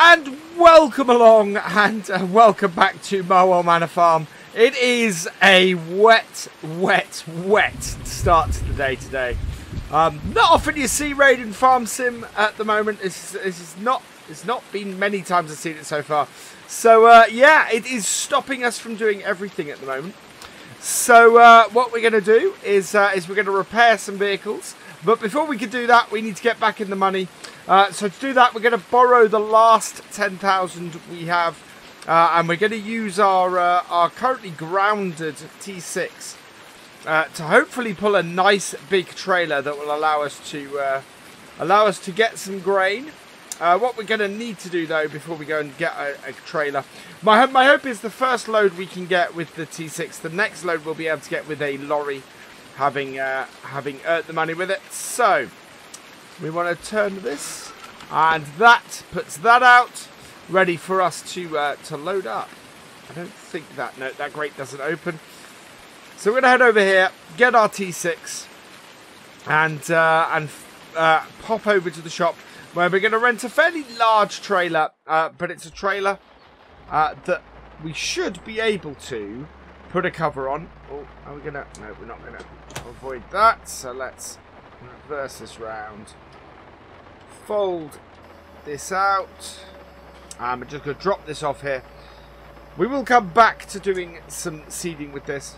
And welcome along and welcome back to Marwell Manor Farm. It is a wet start to the day today. Not often you see raid in Farm Sim at the moment. It's not been many times I've seen it so far. So yeah, it is stopping us from doing everything at the moment. So what we're going to do is we're going to repair some vehicles. But before we can do that, we need to get back in the money. So to do that, we're going to borrow the last 10,000 we have. And we're going to use our currently grounded T6 to hopefully pull a nice big trailer that will allow us to get some grain. What we're going to need to do, though, before we go and get a trailer, my hope is the first load we can get with the T6, the next load we'll be able to get with a lorry, having earned the money with it. So we want to turn this, and that puts that out, ready for us to load up. I don't think that grate doesn't open. So we're going to head over here, get our T6, and pop over to the shop, where we're going to rent a fairly large trailer, but it's a trailer that we should be able to put a cover on. Oh, are we going to? No, we're not going to avoid that. So let's reverse this round. Fold this out. I'm just going to drop this off here. We will come back to doing some seeding with this.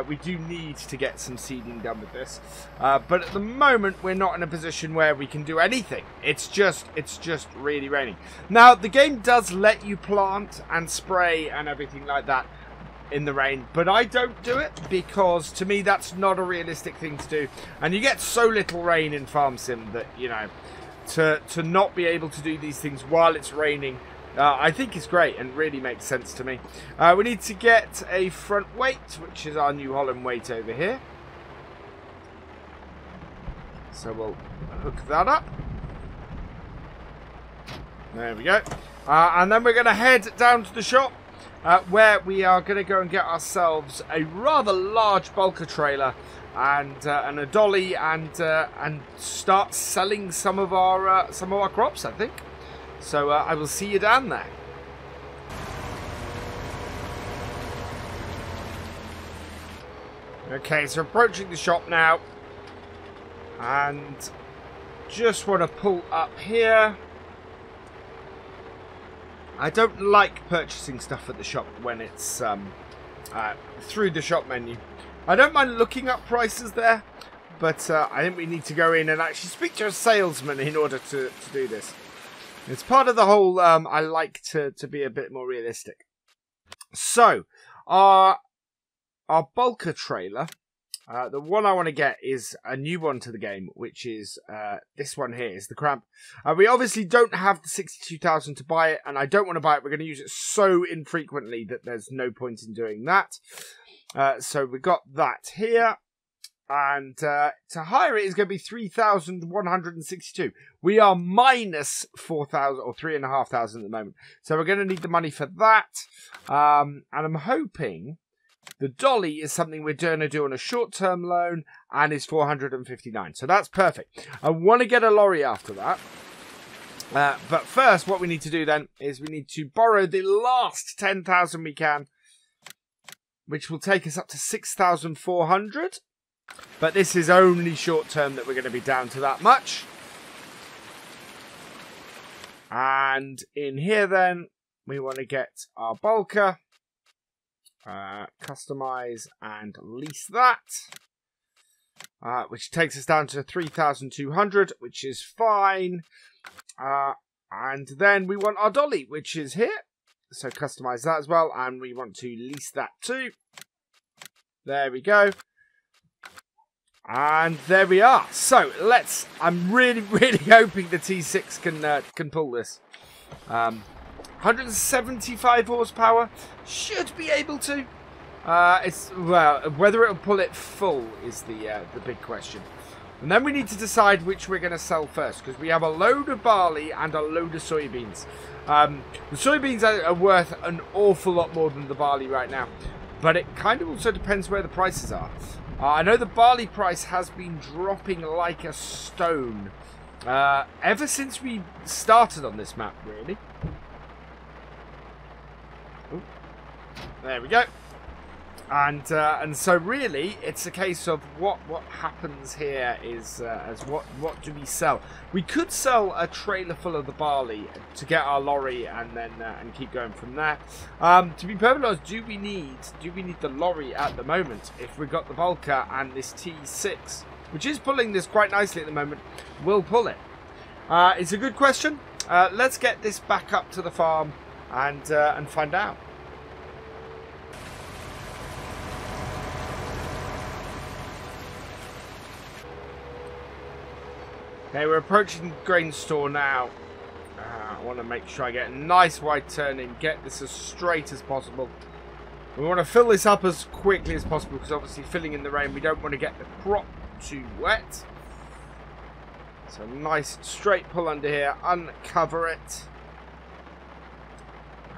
We do need to get some seeding done with this, but at the moment we're not in a position where we can do anything. It's just really raining. Now the game does let you plant and spray and everything like that in the rain, but I don't do it because to me that's not a realistic thing to do. And you get so little rain in Farm Sim that, you know, to not be able to do these things while it's raining, I think it's great and really makes sense to me. We need to get a front weight, which is our New Holland weight over here. So we'll hook that up. There we go. And then we're going to head down to the shop, where we are going to go and get ourselves a rather large bulker trailer and a dolly, and start selling some of our crops, I think. So I will see you down there. Okay, so approaching the shop now, and just want to pull up here. I don't like purchasing stuff at the shop when it's through the shop menu. I don't mind looking up prices there, but I think we need to go in and actually speak to a salesman in order to do this. It's part of the whole, I like to be a bit more realistic. So, our bulker trailer, the one I want to get is a new one to the game, which is this one here, is the Cramp. We obviously don't have the 62,000 to buy it, and I don't want to buy it. We're going to use it so infrequently that there's no point in doing that. So we got that here. And to hire it is going to be 3,162. We are minus 4,000 or 3,500 at the moment. So we're going to need the money for that. And I'm hoping the dolly is something we're going to do on a short-term loan and is 459. So that's perfect. I want to get a lorry after that. But first, what we need to do then is we need to borrow the last 10,000 we can, which will take us up to 6,400. But this is only short term that we're going to be down to that much. And in here then, we want to get our bulker, customize and lease that, which takes us down to 3,200, which is fine. And then we want our dolly, which is here. So customize that as well, and we want to lease that too. There we go. And there we are. So I'm really hoping the T6 can pull this. 175 horsepower, should be able to. Well, whether it'll pull it full is the big question. And then we need to decide which we're going to sell first, because we have a load of barley and a load of soybeans. The soybeans are worth an awful lot more than the barley right now, but it kind of also depends where the prices are. I know the barley price has been dropping like a stone ever since we started on this map, really. Ooh. There we go. And so really, it's a case of what happens here is as what do we sell? We could sell a trailer full of the barley to get our lorry and then and keep going from there. To be perfectly honest, do we need the lorry at the moment? If we got the Volker and this T6, which is pulling this quite nicely at the moment, we'll pull it. It's a good question. Let's get this back up to the farm and find out. Okay, we're approaching the grain store now. I want to make sure I get a nice wide turn in, get this as straight as possible. We want to fill this up as quickly as possible because obviously filling in the rain, we don't want to get the crop too wet. So nice straight pull under here, uncover it.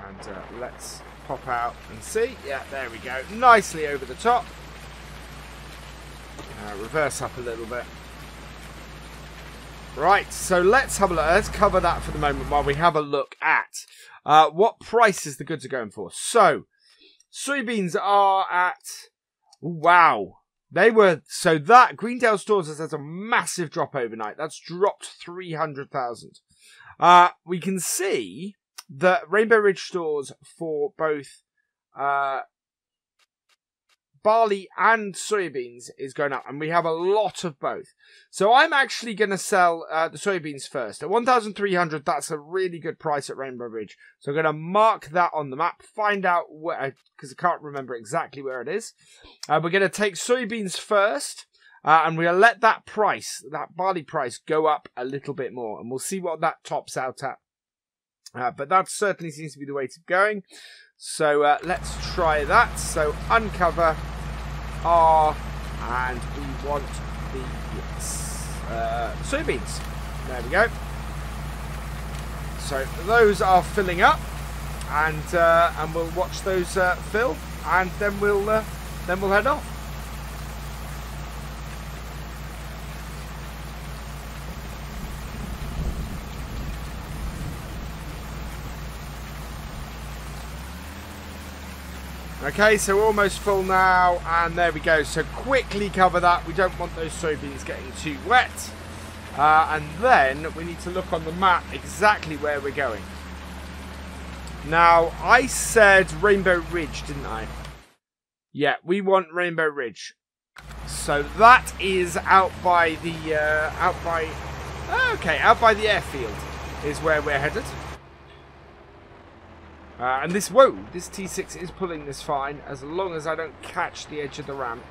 And let's pop out and see. Yeah, there we go. Nicely over the top. Reverse up a little bit. Right, so let's have a look. Let's cover that for the moment while we have a look at what prices the goods are going for. So, soybeans are at... Wow. They were... So that, Greendale Stores has a massive drop overnight. That's dropped 300,000. We can see that Rainbow Ridge Stores for both barley and soybeans is going up, and we have a lot of both. So I'm actually going to sell the soybeans first. At 1,300, that's a really good price at Rainbow Ridge. So I'm going to mark that on the map, find out where, because I can't remember exactly where it is. We're going to take soybeans first, and we'll let that price, that barley price, go up a little bit more, and we'll see what that tops out at. But that certainly seems to be the way to going. So let's try that. So uncover R, and we want the soybeans. There we go. So those are filling up, and we'll watch those fill, and then we'll head off. Okay, so we're almost full now, and there we go. So quickly cover that. We don't want those soybeans getting too wet. And then we need to look on the map exactly where we're going. Now, I said Rainbow Ridge, didn't I? Yeah, we want Rainbow Ridge. So that is out by the, out by the airfield is where we're headed. And this T6 is pulling this fine, as long as I don't catch the edge of the ramp.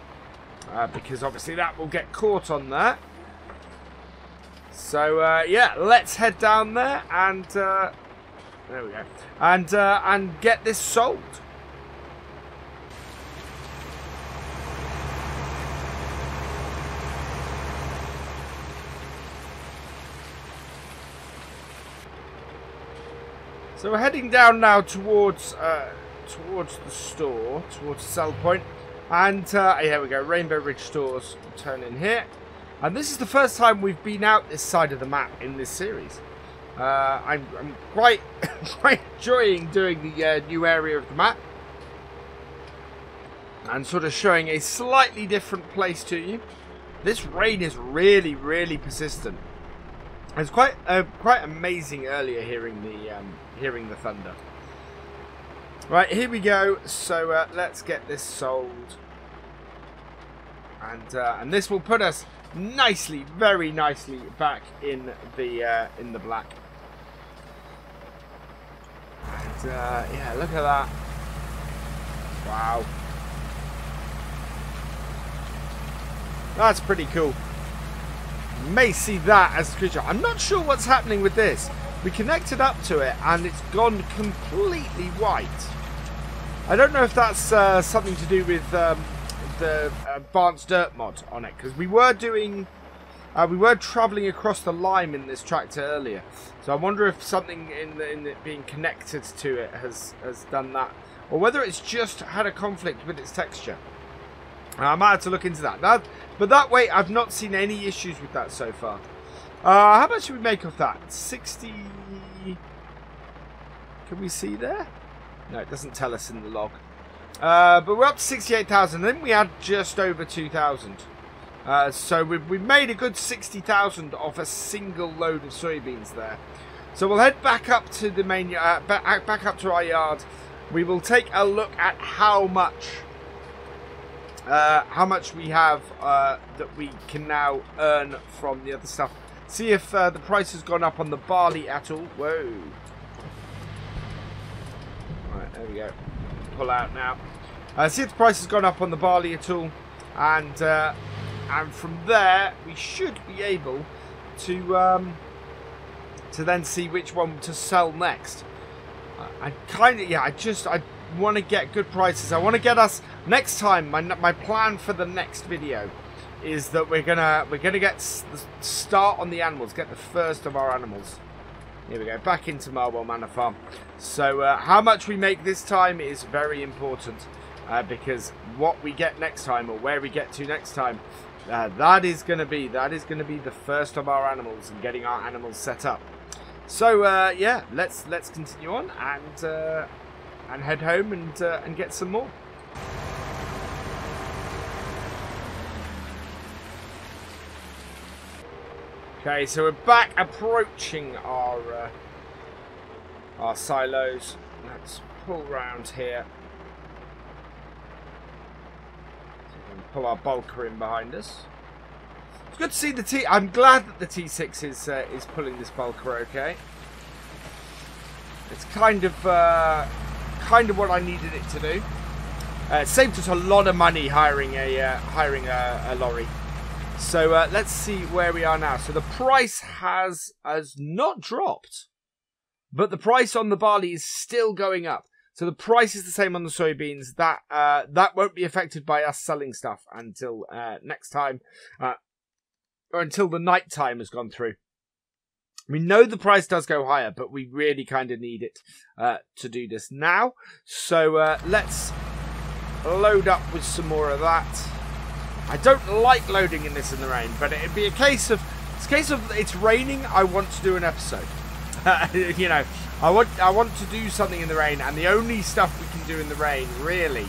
Because obviously that will get caught on there. So, yeah, let's head down there and, there we go. And get this sold. So we're heading down now towards the store, towards the sell point. And here we go, Rainbow Ridge Stores. We'll turn in here. And this is the first time we've been out this side of the map in this series. I'm quite enjoying doing the new area of the map. And sort of showing a slightly different place to you. This rain is really, really persistent. It's quite amazing earlier hearing the thunder. Right, here we go. So let's get this sold, and this will put us nicely, very nicely, back in the black. And yeah, look at that! Wow, that's pretty cool. You may see that as a creature. I'm not sure what's happening with this. We connected up to it and it's gone completely white. I don't know if that's something to do with the advanced dirt mod on it, because we were travelling across the lime in this tractor earlier. So I wonder if something in it being connected to it has done that, or whether it's just had a conflict with its texture. I might have to look into that. But that way, I've not seen any issues with that so far. How much should we make of that? 60... Can we see there? No, it doesn't tell us in the log. But we're up to 68,000. Then we had just over 2,000. So we made a good 60,000 off a single load of soybeans there. So we'll head back up to the main, back up to our yard. We will take a look at how much we have that we can now earn from the other stuff. See if the price has gone up on the barley at all. Whoa. Right, there we go. Pull out now. See if the price has gone up on the barley at all, and from there we should be able to then see which one to sell next. I want to get good prices. I want to get us next time. My plan for the next video is that we're gonna get start on the animals, get the first of our animals. Here we go, back into Marwell Manor farm. So how much we make this time is very important, because what we get next time, or where we get to next time, that is going to be the first of our animals and getting our animals set up. So yeah, let's continue on and head home and get some more. Okay, so we're back approaching our silos. Let's pull round here. So pull our bulker in behind us. It's good to see the T. I'm glad that the T6 is pulling this bulker. Okay, it's kind of what I needed it to do. It saved us a lot of money hiring a lorry. So let's see where we are now. So the price has not dropped, but the price on the barley is still going up. So the price is the same on the soybeans. That won't be affected by us selling stuff until next time, or until the night time has gone through. We know the price does go higher, but we really kind of need it to do this now. So let's load up with some more of that. I don't like loading in this in the rain, but it'd be a case of it's raining. I want to do an episode. You know, I want to do something in the rain, and the only stuff we can do in the rain really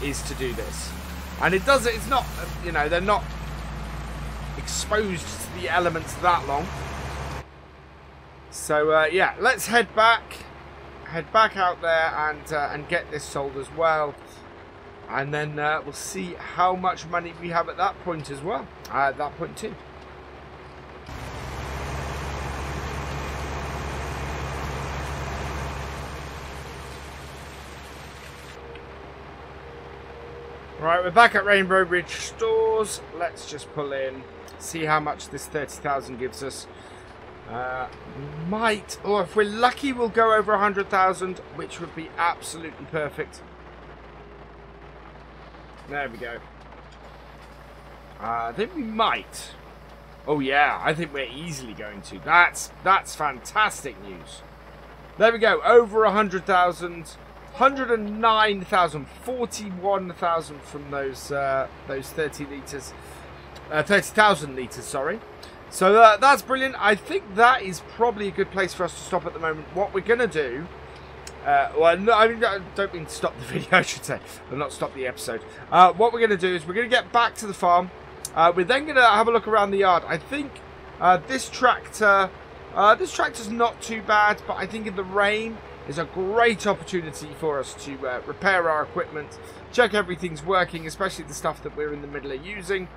is to do this. And it does. It's not. You know, they're not exposed to the elements that long. So yeah, let's head back out there and get this sold as well. And then we'll see how much money we have at that point as well. At that point too. Right, we're back at Rainbow Ridge Stores. Let's just pull in, see how much this 30,000 gives us. Or if we're lucky, we'll go over 100,000, which would be absolutely perfect. There we go. I think we might. Oh yeah, I think we're easily going to. That's fantastic news. There we go. Over 100,000, 109,000, 41,000 from those 30 litres, 30,000 litres. Sorry. So that's brilliant. I think that is probably a good place for us to stop at the moment. What we're gonna do. Well, no, I mean, I don't mean to stop the video, I should say. Or not stop the episode. What we're going to do is we're going to get back to the farm. We're then going to have a look around the yard. I think this tractor's not too bad, but I think in the rain is a great opportunity for us to repair our equipment, check everything's working, especially the stuff that we're in the middle of using.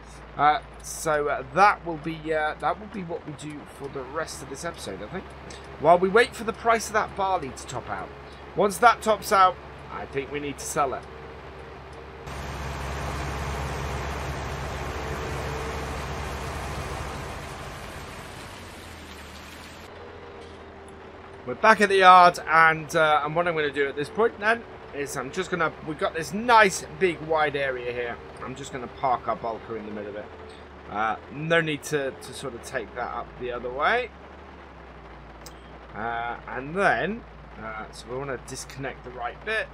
So that will be what we do for the rest of this episode, I think. While we wait for the price of that barley to top out. Once that tops out, I think we need to sell it. We're back at the yard, and what I'm going to do at this point then is we've got this nice big wide area here. I'm just going to park our bulker in the middle of it. No need to sort of take that up the other way. And then, so we want to disconnect the right bit.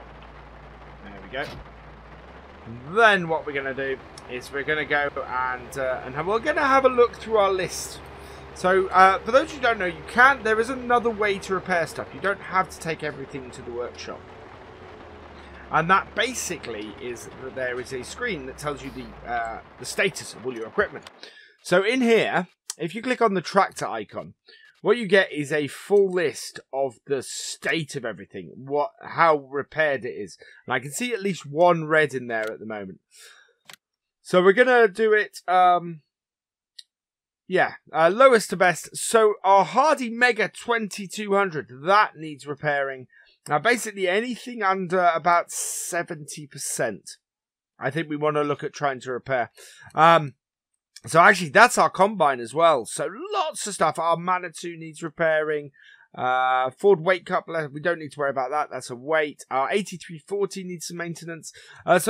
There we go. And then what we're going to do is we're going to go and we're going to have a look through our list. So, for those who don't know, there is another way to repair stuff. You don't have to take everything to the workshop. And that basically is that there is a screen that tells you the status of all your equipment. So in here, if you click on the tractor icon, what you get is a full list of the state of everything, how repaired it is. And I can see at least one red in there at the moment. So we're going to do it, lowest to best. So our Hardy Mega 2200, that needs repairing. Now, basically anything under about 70%, I think we want to look at trying to repair. So actually, that's our combine as well. So lots of stuff. Our Manitou needs repairing. Ford weight coupler, we don't need to worry about that. That's a weight. Our 8340 needs some maintenance. Lots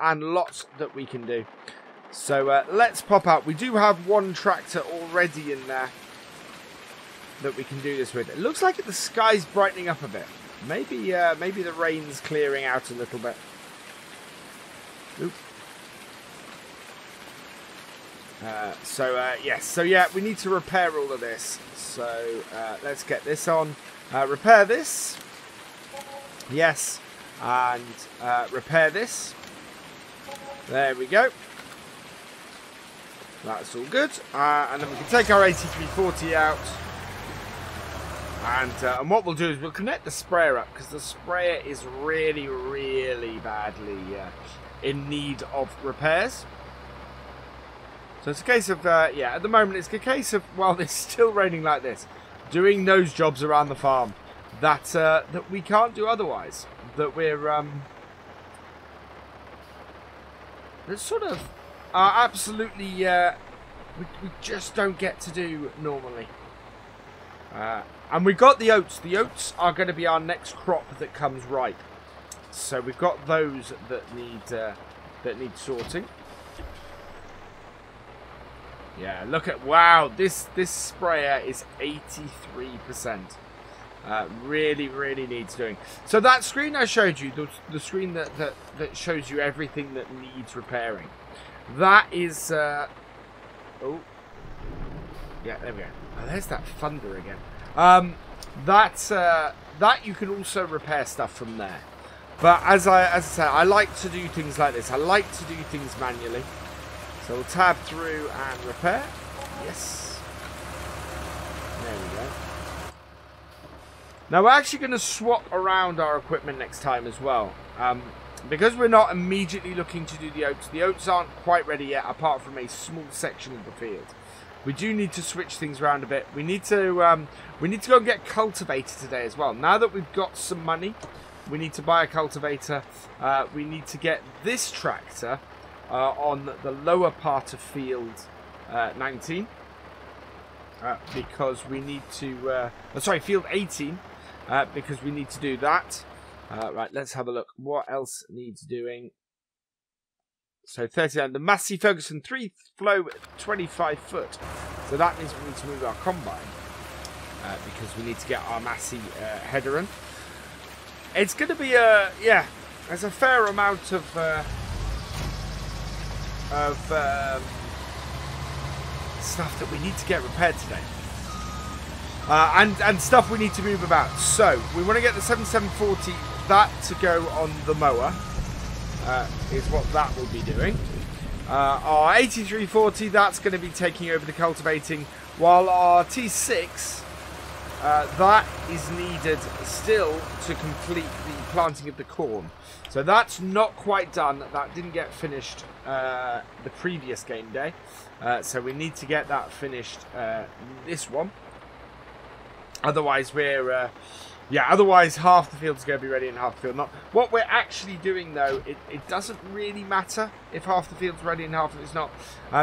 and lots that we can do. So let's pop out. We do have one tractor already in there that we can do this with. It looks like the sky's brightening up a bit. Maybe the rain's clearing out a little bit. Oop. We need to repair all of this. So let's get this on. Repair this. Yes. And repair this. There we go. That's all good. And then we can take our 8340 out. And what we'll do is we'll connect the sprayer up, because the sprayer is really, really badly in need of repairs. So it's a case of, at the moment it's a case of, while it's still raining like this, doing those jobs around the farm that we can't do otherwise. That we're, it's sort of absolutely, we just don't get to do normally. And we've got the oats. The oats are going to be our next crop that comes ripe. So we've got those that need sorting. Yeah, look at, wow, this sprayer is 83%. Really, really needs doing. So that screen I showed you, the screen that shows you everything that needs repairing, that is, yeah, there we go. Oh, there's that thunder again. That you can also repair stuff from there. But as I said, I like to do things like this. I like to do things manually. So we'll tab through and repair. Yes. There we go. Now we're actually going to swap around our equipment next time as well. Because we're not immediately looking to do the oats aren't quite ready yet, apart from a small section of the field. We do need to switch things around a bit. We need to go and get a cultivator today as well. Now that we've got some money, we need to buy a cultivator. We need to get this tractor on the lower part of field 19 because we need to. Field 18 because we need to do that. Right, let's have a look. What else needs doing? So 39, the Massey Ferguson 3 flow 25 foot. So that means we need to move our combine because we need to get our Massey header in. It's going to be there's a fair amount of stuff that we need to get repaired today. And stuff we need to move about. So we want to get the 7740 that to go on the mower. Is what that will be doing. Our 8340, that's going to be taking over the cultivating, while our T6, that is needed still to complete the planting of the corn. So that's not quite done. That didn't get finished the previous game day. So we need to get that finished this one. Otherwise we're... otherwise half the field's going to be ready and half the field not. What we're actually doing, though, it doesn't really matter if half the field's ready and half of it's not.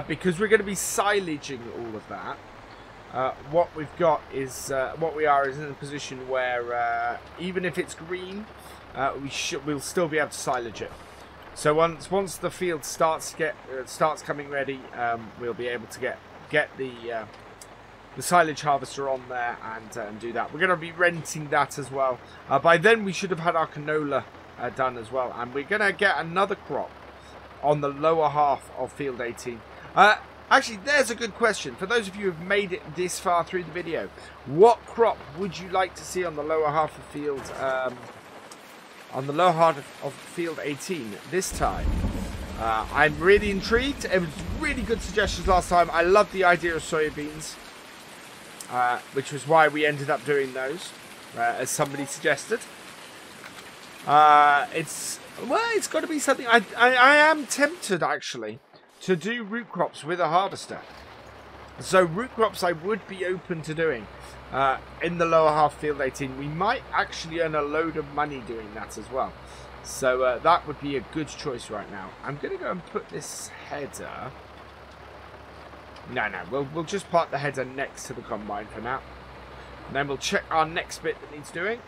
Because we're going to be silaging all of that. What we've got is, we are in a position where even if it's green, we'll still be able to silage it. So once the field starts coming ready, we'll be able to get the silage harvester on there and do that. We're going to be renting that as well. By then we should have had our canola done as well, and we're going to get another crop on the lower half of field 18. Actually, there's a good question. For those of you who have made it this far through the video, what crop would you like to see on the lower half of field, field 18 this time? I'm really intrigued. It was really good suggestions last time. I love the idea of soybeans, which was why we ended up doing those, as somebody suggested. It's got to be something. I am tempted actually to do root crops with a harvester. So root crops I would be open to doing in the lower half field 18. We might actually earn a load of money doing that as well. So that would be a good choice right now. I'm going to go and put this header. No, we'll just park the header next to the combine for now. And then we'll check our next bit that needs doing.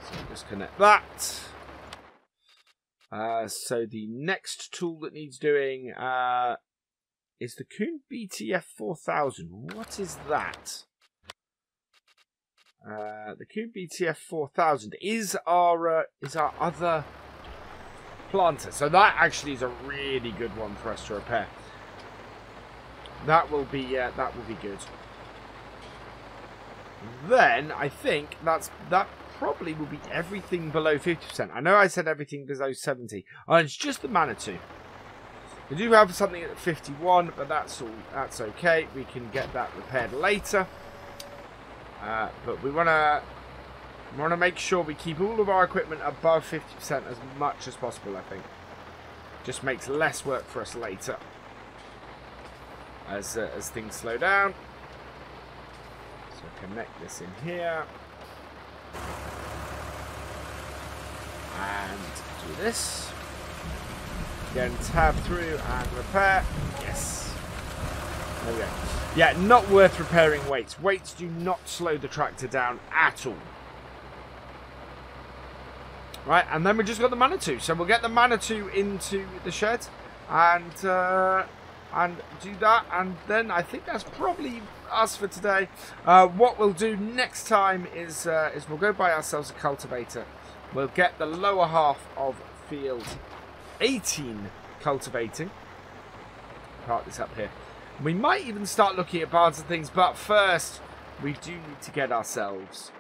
So just connect that. So the next tool that needs doing is the Kuhn BTF 4000. What is that? The Kuhn BTF 4000 is our other planter. So that actually is a really good one for us to repair. That will be good. Then I think that probably will be everything below 50%. I know I said everything below 70. Oh, it's just the Manitou. We do have something at 51, but that's okay. We can get that repaired later. But we want to make sure we keep all of our equipment above 50% as much as possible. I think just makes less work for us later as things slow down. So connect this in here. And do this. Again, tab through and repair. Yes. There we go. Yeah, not worth repairing weights. Weights do not slow the tractor down at all. Right, and then we just got the Manitou. So we'll get the Manitou into the shed and do that. And then I think that's probably us for today. What we'll do next time is we'll go buy ourselves a cultivator. We'll get the lower half of field 18 cultivating. Park this up here. We might even start looking at barns and things, but first we do need to get ourselves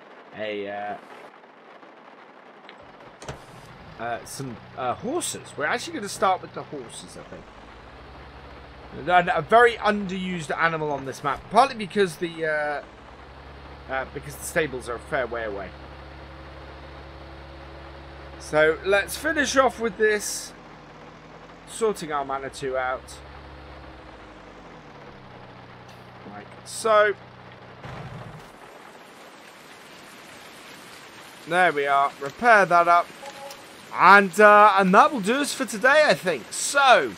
some horses. We're actually going to start with the horses, I think. A very underused animal on this map, partly because the stables are a fair way away. So let's finish off with this, sorting our Manitou out, like so. There we are. Repair that up, and that will do us for today, I think. So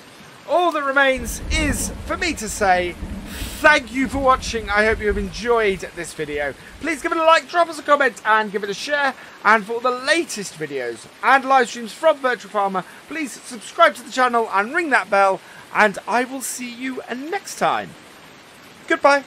all that remains is for me to say thank you for watching. I hope you have enjoyed this video. Please give it a like, drop us a comment, and give it a share. And for the latest videos and live streams from FendtFarmer, please subscribe to the channel and ring that bell. And I will see you next time. Goodbye.